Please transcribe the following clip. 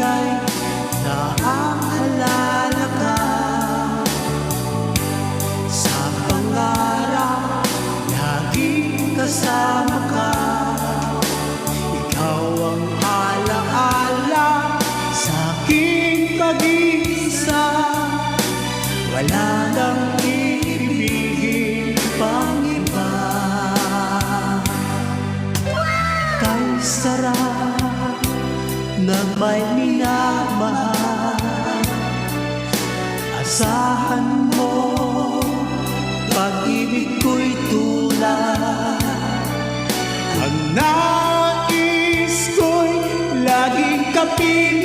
ika'y naaalala ka. Sa pangarap, laging kasama ka. Ikaw ang alaala sa aking pag-iisa. Wala nang iibigin pang iba. Kay sarap na may minamahal, asahan mo pag-ibig ko'y tulad. Ang nais ko'y laging kapiling